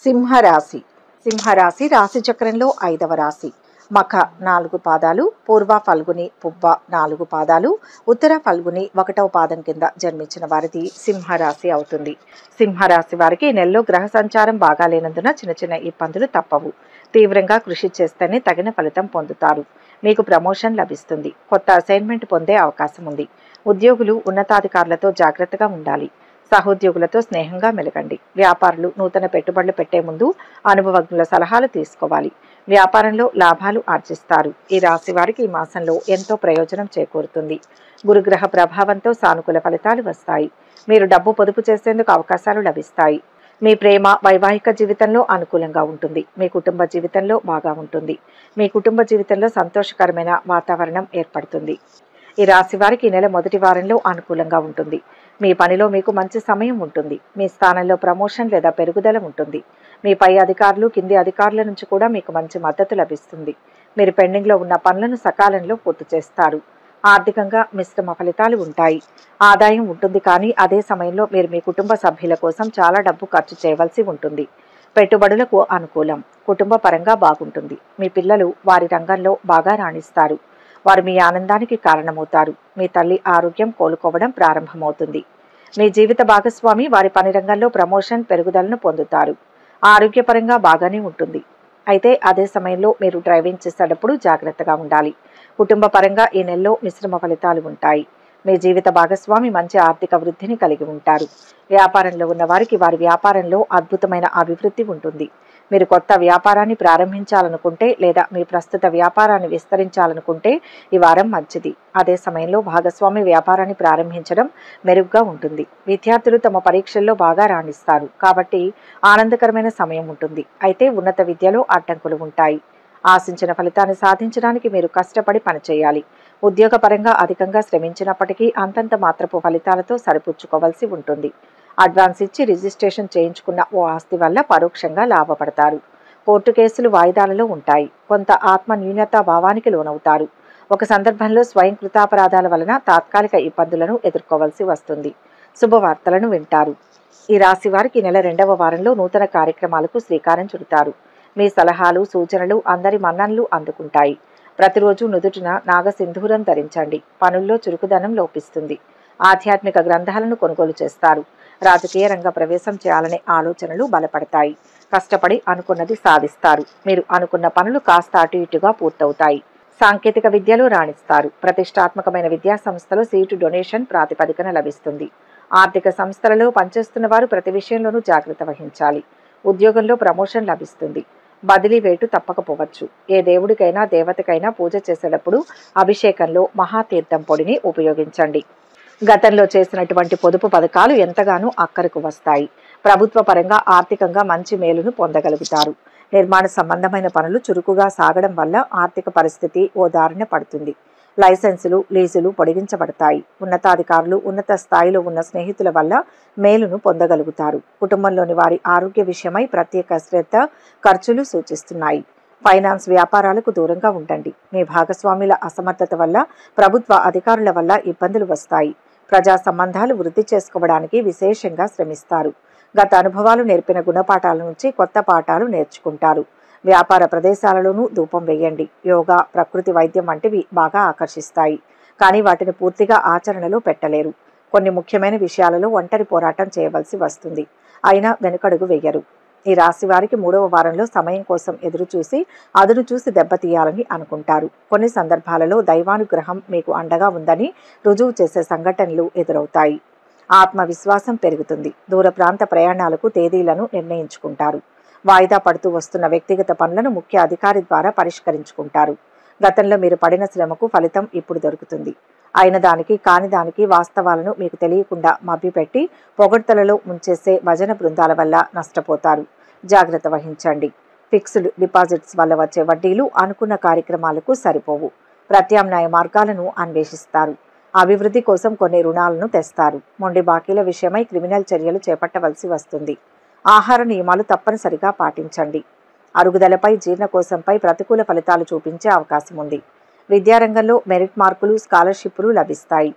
సింహరాశి. సింహరాశి రాశి చక్రంలో 5వ రాశి. మఖ 4 పాదాలు, పూర్వ ఫల్గుని పుబ్బ 4 పాదాలు, ఉత్తర ఫల్గుని 1వ పాదం కింద జన్మించిన వారిది సింహరాశి అవుతుంది. సింహరాశి వారికి ఈ నెలలో గ్రహ సంచారం బాగా లేనందున చిన్న చిన్న ఇబ్బందులు తప్పవు. తీవ్రంగా కృషి చేస్తేనే తగిన ఫలితం పొందుతారు. మీకు ప్రమోషన్ లభిస్తుంది. కొత్త అసైన్మెంట్ పొందే అవకాశం ఉంది. ఉద్యోగులు ఉన్నతాధికారులతో జాగ్రత్తగా ఉండాలి. సహోద్యోగులతో స్నేహంగా మెలగండి. వ్యాపారులు నూతన పెట్టుబడులు పెట్టే ముందు అనుభవజ్ఞుల సలహాలు తీసుకోవాలి. వ్యాపారంలో లాభాలు ఆర్జిస్తారు. ఈ రాశి వారికి ఈ మాసంలో ఎంతో ప్రయోజనం చేకూరుతుంది. గురుగ్రహ ప్రభావంతో సానుకూల ఫలితాలు వస్తాయి. మీరు డబ్బు పొదుపు చేసేందుకు అవకాశాలు లభిస్తాయి. మీ ప్రేమ వైవాహిక జీవితంలో అనుకూలంగా ఉంటుంది. మీ కుటుంబ జీవితంలో బాగా ఉంటుంది. మీ కుటుంబ జీవితంలో సంతోషకరమైన వాతావరణం ఏర్పడుతుంది. ఈ రాశి వారికి ఈ నెల మొదటి వారంలో అనుకూలంగా ఉంటుంది. మీ పనిలో మీకు మంచి సమయం ఉంటుంది. మీ స్థానంలో ప్రమోషన్ లేదా పెరుగుదల ఉంటుంది. మీ పై అధికారులు కింది అధికారుల నుంచి కూడా మీకు మంచి మద్దతు లభిస్తుంది. మీరు పెండింగ్లో ఉన్న పనులను సకాలంలో పూర్తి చేస్తారు. ఆర్థికంగా మిశ్రమ ఫలితాలు ఉంటాయి. ఆదాయం ఉంటుంది, కానీ అదే సమయంలో మీరు మీ కుటుంబ సభ్యుల కోసం చాలా డబ్బు ఖర్చు చేయవలసి ఉంటుంది. పెట్టుబడులకు అనుకూలం. కుటుంబ పరంగా బాగుంటుంది. మీ పిల్లలు వారి రంగంలో బాగా రాణిస్తారు. వారు మీ ఆనందానికి కారణమవుతారు. మీ తల్లి ఆరోగ్యం కోలుకోవడం ప్రారంభమవుతుంది. మీ జీవిత భాగస్వామి వారి పని రంగంలో ప్రమోషన్ పెరుగుదలను పొందుతారు. ఆరోగ్యపరంగా బాగానే ఉంటుంది. అయితే అదే సమయంలో మీరు డ్రైవింగ్ చేసేటప్పుడు జాగ్రత్తగా ఉండాలి. కుటుంబ పరంగా ఈ నెలలో మిశ్రమ ఫలితాలు ఉంటాయి. మీ జీవిత భాగస్వామి మంచి ఆర్థిక వృద్ధిని కలిగి ఉంటారు. వ్యాపారంలో ఉన్న వారికి వారి వ్యాపారంలో అద్భుతమైన అభివృద్ధి ఉంటుంది. మీరు కొత్త వ్యాపారాన్ని ప్రారంభించాలనుకుంటే లేదా మీ ప్రస్తుత వ్యాపారాన్ని విస్తరించాలనుకుంటే ఈ వారం మంచిది. అదే సమయంలో భాగస్వామి వ్యాపారాన్ని ప్రారంభించడం మెరుగ్గా ఉంటుంది. విద్యార్థులు తమ పరీక్షల్లో బాగా రాణిస్తారు. కాబట్టి ఆనందకరమైన సమయం ఉంటుంది. అయితే ఉన్నత విద్యలో అడ్డంకులు ఉంటాయి. ఆశించిన ఫలితాన్ని సాధించడానికి మీరు కష్టపడి పనిచేయాలి. ఉద్యోగపరంగా అధికంగా శ్రమించినప్పటికీ అంతంత మాత్రపు ఫలితాలతో సరిపుచ్చుకోవాల్సి ఉంటుంది. అడ్వాన్స్ ఇచ్చి రిజిస్ట్రేషన్ చేయించుకున్న ఓ ఆస్తి వల్ల పరోక్షంగా లాభపడతారు. కోర్టు కేసులు వాయిదాలలో ఉంటాయి. కొంత ఆత్మ న్యూనతా భావానికి లోనవుతారు. ఒక సందర్భంలో స్వయం కృతాపరాధాల వలన తాత్కాలిక ఇబ్బందులను ఎదుర్కోవాల్సి వస్తుంది. శుభవార్తలను వింటారు. ఈ రాశి వారికి నెల 2వ వారంలో నూతన కార్యక్రమాలకు శ్రీకారం చుడతారు. మీ సలహాలు సూచనలు అందరి మన్ననలు అందుకుంటాయి. ప్రతిరోజు నుదుటిన నాగసింధూరం ధరించండి. పనుల్లో చురుకుదనం లోపిస్తుంది. ఆధ్యాత్మిక గ్రంథాలను కొనుగోలు చేస్తారు. రాజకీయ రంగ ప్రవేశం చేయాలనే ఆలోచనలు బలపడతాయి. కష్టపడి అనుకున్నది సాధిస్తారు. మీరు అనుకున్న పనులు కాస్త అటు ఇటుగా పూర్తవుతాయి. సాంకేతిక విద్యలో రాణిస్తారు. ప్రతిష్టాత్మకమైన విద్యా సంస్థలో సీటు డొనేషన్ ప్రాతిపదికన లభిస్తుంది. ఆర్థిక సంస్థలలో పనిచేస్తున్న వారు ప్రతి విషయంలోనూ జాగ్రత్త వహించాలి. ఉద్యోగంలో ప్రమోషన్ లభిస్తుంది. బదిలీ వేటు తప్పకపోవచ్చు. ఏ దేవుడికైనా దేవతకైనా పూజ చేసేటప్పుడు అభిషేకంలో మహాతీర్థం పొడిని ఉపయోగించండి. గతంలో చేసినటువంటి పొదుపు పథకాలు ఎంతగానో అక్కరకు వస్తాయి. ప్రభుత్వ పరంగా ఆర్థికంగా మంచి మేలును పొందగలుగుతారు. నిర్మాణ సంబంధమైన పనులు చురుకుగా సాగడం వల్ల ఆర్థిక పరిస్థితి ఓ దారిన పడుతుంది. లైసెన్సులు లీజులు పొడిగించబడతాయి. ఉన్నతాధికారులు ఉన్నత స్థాయిలో ఉన్న స్నేహితుల వల్ల మేలును పొందగలుగుతారు. కుటుంబంలోని వారి ఆరోగ్య విషయమై ప్రత్యేక శ్రద్ధ ఖర్చులు సూచిస్తున్నాయి. ఫైనాన్స్ వ్యాపారాలకు దూరంగా ఉండండి. మీ భాగస్వాముల అసమర్థత వల్ల ప్రభుత్వ అధికారుల వల్ల ఇబ్బందులు వస్తాయి. ప్రజా సంబంధాలు వృద్ధి చేసుకోవడానికి విశేషంగా శ్రమిస్తారు. గత అనుభవాలు నేర్పిన గుణపాఠాల నుంచి కొత్త పాఠాలు నేర్చుకుంటారు. వ్యాపార ప్రదేశాలలోనూ ధూపం వేయండి. యోగా ప్రకృతి వైద్యం వంటివి బాగా ఆకర్షిస్తాయి. కానీ వాటిని పూర్తిగా ఆచరణలో పెట్టలేరు. కొన్ని ముఖ్యమైన విషయాలలో ఒంటరి పోరాటం చేయవలసి వస్తుంది. అయినా వెనుకడుగు వేయరు. ఈ రాశి వారికి 3వ వారంలో సమయం కోసం ఎదురుచూసి అదును చూసి దెబ్బతీయాలని అనుకుంటారు. కొన్ని సందర్భాలలో దైవానుగ్రహం మీకు అండగా ఉందని రుజువు చేసే సంఘటనలు ఎదురవుతాయి. ఆత్మవిశ్వాసం పెరుగుతుంది. దూర ప్రాంత ప్రయాణాలకు తేదీలను నిర్ణయించుకుంటారు. వాయిదా పడుతూ వస్తున్న వ్యక్తిగత పనులను ముఖ్య అధికారి ద్వారా పరిష్కరించుకుంటారు. గతంలో మీరు పడిన శ్రమకు ఫలితం ఇప్పుడు దొరుకుతుంది. అయిన దానికి కాని దానికి వాస్తవాలను మీకు తెలియకుండా మభ్యపెట్టి పొగడ్తలలో ముంచేసే భజన బృందాల వల్ల నష్టపోతారు. జాగ్రత్త వహించండి. ఫిక్స్డ్ డిపాజిట్స్ వల్ల వచ్చే వడ్డీలు అనుకున్న కార్యక్రమాలకు సరిపోవు. ప్రత్యామ్నాయ మార్గాలను అన్వేషిస్తారు. అభివృద్ధి కోసం కొన్ని రుణాలను తెస్తారు. మొండి బాకీల విషయమై క్రిమినల్ చర్యలు చేపట్టవలసి వస్తుంది. ఆహార నియమాలు తప్పనిసరిగా పాటించండి. అరుగుదలపై జీర్ణకోశంపై ప్రతికూల ఫలితాలు చూపించే అవకాశం ఉంది. విద్యారంగంలో మెరిట్ మార్కులు స్కాలర్షిప్లు లభిస్తాయి.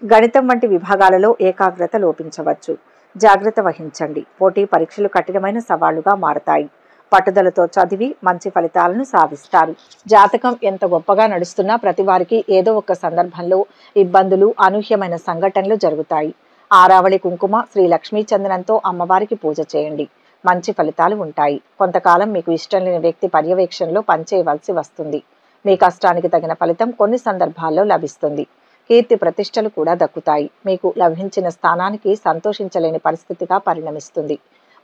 గణితం వంటి విభాగాలలో ఏకాగ్రత లోపించవచ్చు. జాగ్రత్త వహించండి. పోటీ పరీక్షలు కఠినమైన సవాళ్లుగా మారతాయి. పట్టుదలతో చదివి మంచి ఫలితాలను సాధిస్తారు. జాతకం ఎంత గొప్పగా నడుస్తున్నా ప్రతి వారికి ఏదో ఒక సందర్భంలో ఇబ్బందులు, అనూహ్యమైన సంఘటనలు జరుగుతాయి. ఆరావళి కుంకుమ, శ్రీ లక్ష్మీ చందనంతో అమ్మవారికి పూజ చేయండి. మంచి ఫలితాలు ఉంటాయి. కొంతకాలం మీకు ఇష్టం లేని వ్యక్తి పర్యవేక్షణలో పనిచేయవలసి వస్తుంది. మీ కష్టానికి తగిన ఫలితం కొన్ని సందర్భాల్లో లభిస్తుంది. కీర్తి ప్రతిష్టలు కూడా దక్కుతాయి. మీకు లభించిన స్థానానికి సంతోషించలేని పరిస్థితిగా పరిణమిస్తుంది.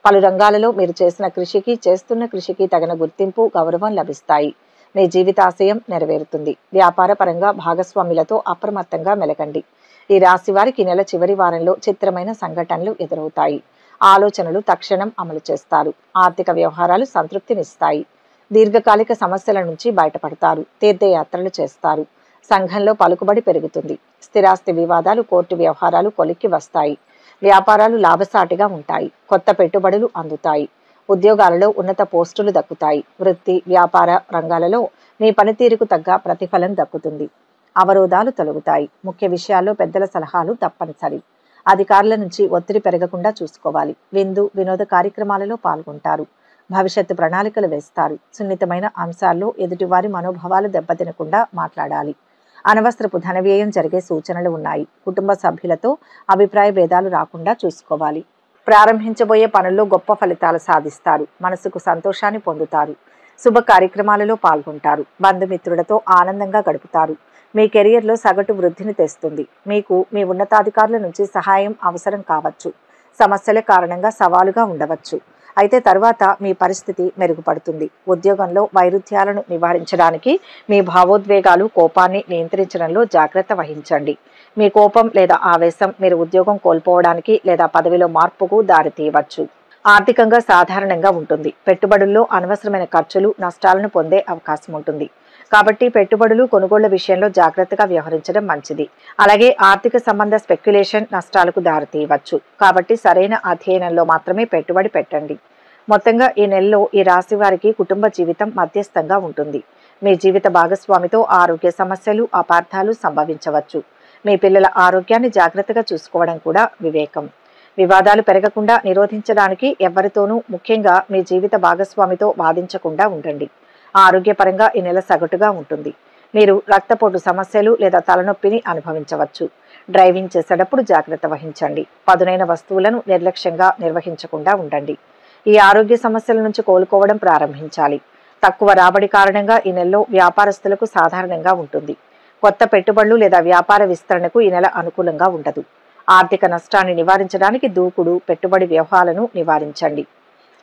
పలు రంగాలలో మీరు చేసిన కృషికి, చేస్తున్న కృషికి తగిన గుర్తింపు, గౌరవం లభిస్తాయి. మీ జీవితాశయం నెరవేరుతుంది. వ్యాపార పరంగా భాగస్వాములతో అప్రమత్తంగా మెలగండి. ఈ రాశి వారికి నెల చివరి వారంలో చిత్రమైన సంఘటనలు ఎదురవుతాయి. ఆలోచనలు తక్షణం అమలు చేస్తారు. ఆర్థిక వ్యవహారాలు సంతృప్తినిస్తాయి. దీర్ఘకాలిక సమస్యల నుంచి బయటపడతారు. తీర్థయాత్రలు చేస్తారు. సంఘంలో పలుకుబడి పెరుగుతుంది. స్థిరాస్తి వివాదాలు, కోర్టు వ్యవహారాలు కొలిక్కి వస్తాయి. వ్యాపారాలు లాభసాటిగా ఉంటాయి. కొత్త పెట్టుబడులు అందుతాయి. ఉద్యోగాలలో ఉన్నత పోస్టులు దక్కుతాయి. వృత్తి, వ్యాపార రంగాలలో మీ పనితీరుకు తగ్గ ప్రతిఫలం దక్కుతుంది. అవరోధాలు తొలగుతాయి. ముఖ్య విషయాల్లో పెద్దల సలహాలు తప్పనిసరి. అధికారుల నుంచి ఒత్తిడి పెరగకుండా చూసుకోవాలి. విందు, వినోద కార్యక్రమాలలో పాల్గొంటారు. భవిష్యత్తు ప్రణాళికలు వేస్తారు. సున్నితమైన అంశాల్లో ఎదుటివారి మనోభావాలు దెబ్బతినకుండా మాట్లాడాలి. అనవసరపు ధన వ్యయం జరిగే సూచనలు ఉన్నాయి. కుటుంబ సభ్యులతో అభిప్రాయ భేదాలు రాకుండా చూసుకోవాలి. ప్రారంభించబోయే పనుల్లో గొప్ప ఫలితాలు సాధిస్తారు. మనసుకు సంతోషాన్ని పొందుతారు. శుభ కార్యక్రమాలలో పాల్గొంటారు. బంధుమిత్రులతో ఆనందంగా గడుపుతారు. మీ కెరియర్లో సగటు వృద్ధిని తెస్తుంది. మీకు మీ ఉన్నతాధికారుల నుంచి సహాయం అవసరం కావచ్చు. సమస్యల కారణంగా సవాలుగా ఉండవచ్చు. అయితే తర్వాత మీ పరిస్థితి మెరుగుపడుతుంది. ఉద్యోగంలో వైరుధ్యాలను నివారించడానికి మీ భావోద్వేగాలు, కోపాన్ని నియంత్రించడంలో జాగ్రత్త వహించండి. మీ కోపం లేదా ఆవేశం మీరు ఉద్యోగం కోల్పోవడానికి లేదా పదవిలో మార్పుకు దారితీయవచ్చు. ఆర్థికంగా సాధారణంగా ఉంటుంది. పెట్టుబడుల్లో అనవసరమైన ఖర్చులు, నష్టాలను పొందే అవకాశం ఉంటుంది. కాబట్టి పెట్టుబడులు, కొనుగోళ్ల విషయంలో జాగ్రత్తగా వ్యవహరించడం మంచిది. అలాగే ఆర్థిక సంబంధ స్పెక్యులేషన్ నష్టాలకు దారితీయవచ్చు. కాబట్టి సరైన అధ్యయనంలో మాత్రమే పెట్టుబడి పెట్టండి. మొత్తంగా ఈ నెలలో ఈ రాశి వారికి కుటుంబ జీవితం మధ్యస్థంగా ఉంటుంది. మీ జీవిత భాగస్వామితో ఆరోగ్య సమస్యలు, అపార్థాలు సంభవించవచ్చు. మీ పిల్లల ఆరోగ్యాన్ని జాగ్రత్తగా చూసుకోవడం కూడా వివేకం. వివాదాలు పెరగకుండా నిరోధించడానికి ఎవరితోనూ, ముఖ్యంగా మీ జీవిత భాగస్వామితో వాదించకుండా ఉండండి. ఆరోగ్యపరంగా ఈ నెల సగటుగా ఉంటుంది. మీరు రక్తపోటు సమస్యలు లేదా తలనొప్పిని అనుభవించవచ్చు. డ్రైవింగ్ చేసేటప్పుడు జాగ్రత్త వహించండి. పదునైన వస్తువులను నిర్లక్ష్యంగా నిర్వహించకుండా ఉండండి. ఈ ఆరోగ్య సమస్యల నుంచి కోలుకోవడం ప్రారంభించాలి. తక్కువ రాబడి కారణంగా ఈ నెలలో వ్యాపారస్తులకు సాధారణంగా ఉంటుంది. కొత్త పెట్టుబడులు లేదా వ్యాపార విస్తరణకు ఈ నెల అనుకూలంగా ఉండదు. ఆర్థిక నష్టాన్ని నివారించడానికి దూకుడు పెట్టుబడి వ్యూహాలను నివారించండి.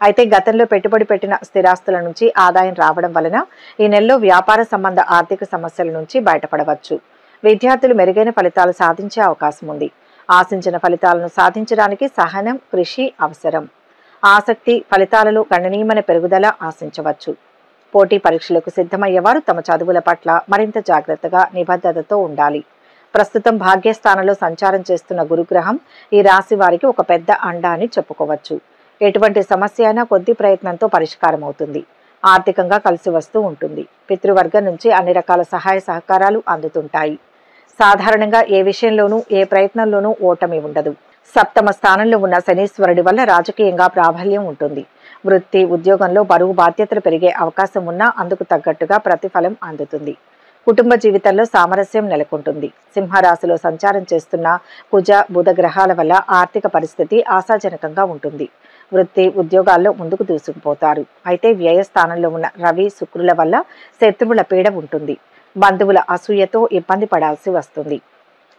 అయితే గతంలో పెట్టుబడి పెట్టిన స్థిరాస్తుల నుంచి ఆదాయం రావడం వలన ఈ నెలలో వ్యాపార సంబంధ ఆర్థిక సమస్యల నుంచి బయటపడవచ్చు. విద్యార్థులు మెరుగైన ఫలితాలు సాధించే అవకాశం ఉంది. ఆశించిన ఫలితాలను సాధించడానికి సహనం, కృషి అవసరం. ఆసక్తి, ఫలితాలలో గణనీయమైన పెరుగుదల ఆశించవచ్చు. పోటీ పరీక్షలకు సిద్ధమయ్యేవారు తమ చదువుల పట్ల మరింత జాగ్రత్తగా, నిబద్ధతతో ఉండాలి. ప్రస్తుతం భాగ్యస్థానంలో సంచారం చేస్తున్న గురుగ్రహం ఈ రాశి వారికి ఒక పెద్ద అండ అని చెప్పుకోవచ్చు. ఎటువంటి సమస్య అయినా కొద్ది ప్రయత్నంతో పరిష్కారం అవుతుంది. ఆర్థికంగా కలిసి వస్తూ ఉంటుంది. పితృవర్గం నుంచి అన్ని రకాల సహాయ సహకారాలు అందుతుంటాయి. సాధారణంగా ఏ విషయంలోనూ, ఏ ప్రయత్నంలోనూ ఓటమి ఉండదు. సప్తమ స్థానంలో ఉన్న శనీశ్వరుడి వల్ల రాజకీయంగా ప్రాబల్యం ఉంటుంది. వృత్తి, ఉద్యోగంలో బరువు బాధ్యతలు పెరిగే అవకాశం ఉన్నా అందుకు తగ్గట్టుగా ప్రతిఫలం అందుతుంది. కుటుంబ జీవితంలో సామరస్యం నెలకొంటుంది. సింహరాశిలో సంచారం చేస్తున్న కుజ, బుధ గ్రహాల వల్ల ఆర్థిక పరిస్థితి ఆశాజనకంగా ఉంటుంది. వృత్తి, ఉద్యోగాల్లో ముందుకు దూసుకుపోతారు. అయితే వ్యయస్థానంలో ఉన్న రవి, శుక్రుల వల్ల శత్రువుల పీడ ఉంటుంది. బంధువుల అసూయతో ఇబ్బంది పడాల్సి వస్తుంది.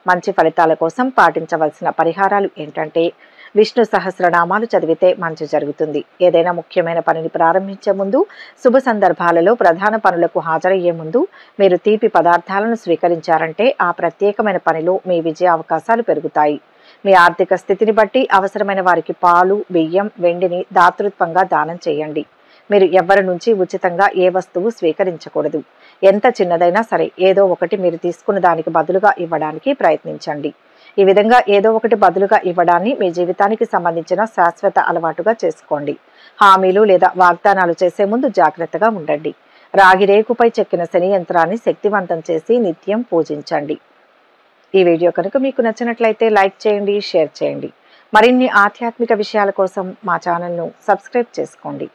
మంచి ఫలితాల కోసం పాటించవలసిన పరిహారాలు ఏంటంటే, విష్ణు సహస్రనామాలు చదివితే మంచి జరుగుతుంది. ఏదైనా ముఖ్యమైన పనిని ప్రారంభించే ముందు, శుభ సందర్భాలలో ప్రధాన పనులకు హాజరయ్యే ముందు మీరు తీపి పదార్థాలను స్వీకరించారంటే ఆ ప్రత్యేకమైన పనిలో మీ విజయ అవకాశాలు పెరుగుతాయి. మీ ఆర్థిక స్థితిని బట్టి అవసరమైన వారికి పాలు, బియ్యం, వెండిని దాతృత్వంగా దానం చేయండి. మీరు ఎవ్వరి నుంచి ఉచితంగా ఏ వస్తువు స్వీకరించకూడదు. ఎంత చిన్నదైనా సరే ఏదో ఒకటి మీరు తీసుకున్న దానికి బదులుగా ఇవ్వడానికి ప్రయత్నించండి. ఈ విధంగా ఏదో ఒకటి బదులుగా ఇవ్వడాన్ని మీ జీవితానికి సంబంధించిన శాశ్వత అలవాటుగా చేసుకోండి. హామీలు లేదా వాగ్దానాలు చేసే ముందు జాగ్రత్తగా ఉండండి. రాగి రేకుపై చెక్కిన శని యంత్రాన్ని శక్తివంతం చేసి నిత్యం పూజించండి. ఈ వీడియో కనుక మీకు నచ్చినట్లయితే లైక్ చేయండి, షేర్ చేయండి. మరిన్ని ఆధ్యాత్మిక విషయాల కోసం మా ఛానల్ను సబ్స్క్రైబ్ చేసుకోండి.